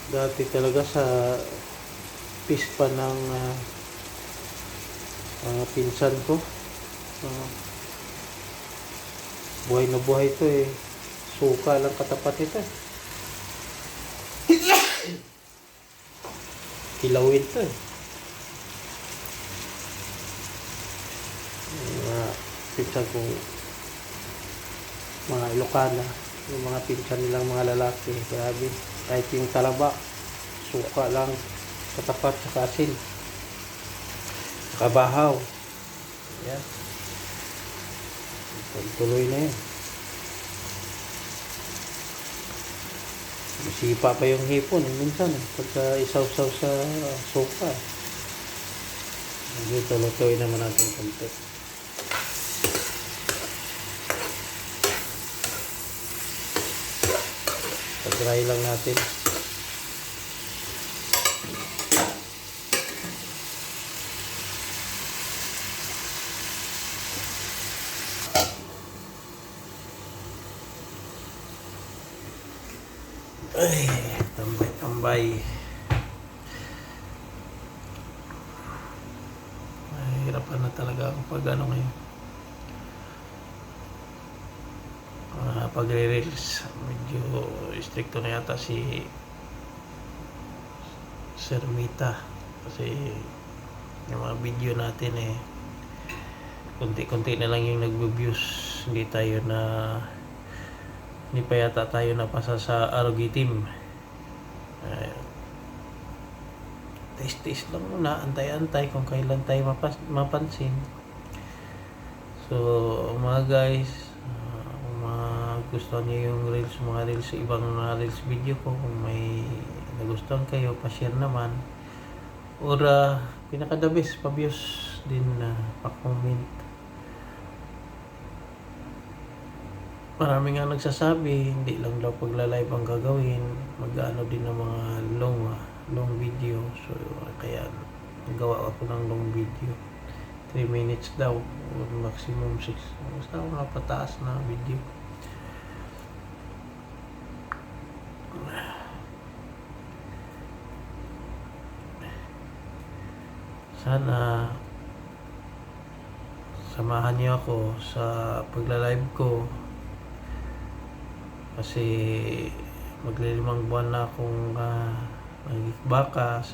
Dati talaga sa pispa ng pinsan ko. Uh, buhay na buhay to eh. Suka lang katapat ito. Kilawin to eh. Mga pinsan kong mga Ilocana, yung mga pinsan nilang mga lalaki, grabe. Kahit yung talaba, suka lang katapat sa kasin. Kabahaw. Yan. Tuloy na yan. Masipa pa yung hipon minsan pagka isaw-saw sa suka. Dito lutuin naman natin konti. Pag-dry lang natin. Ay, tambay-tambay. Mahirapan na talaga ako pag ano ngayon. Pag-re-reels, medyo stricto na yata si Sir Mita. Kasi yung mga video natin eh, konti-konti na lang yung nagbe-views. Hindi pa yata tayo napasa sa ROG team. Taste lang muna, antay-antay kung kailan tayo mapansin. So mga guys, kung gusto niyo yung mga reels, ibang mga reels video ko, kung may nagustuhan kayo, pa-share naman. Or pinaka-the best, pa-views din, pa-comment. Marami nga nagsasabi, hindi lang daw pagla-live ang gagawin, mag-ano din ng mga long video. So kaya nagawa ako ng long video, 3 minutes daw or maximum 6, basta mga pataas na video. Sana samahan niyo ako sa pagla-live ko, kasi maglilimang buwan na akong nagbaka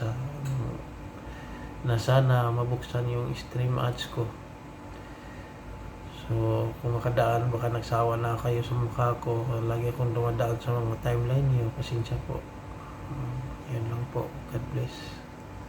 na sana mabuksan yung stream ads ko. So kung makadaan, baka nagsawa na kayo sa mukha ko, lagi akong dumadaan sa mga timeline niyo, pasensya po. Yan lang po. God bless.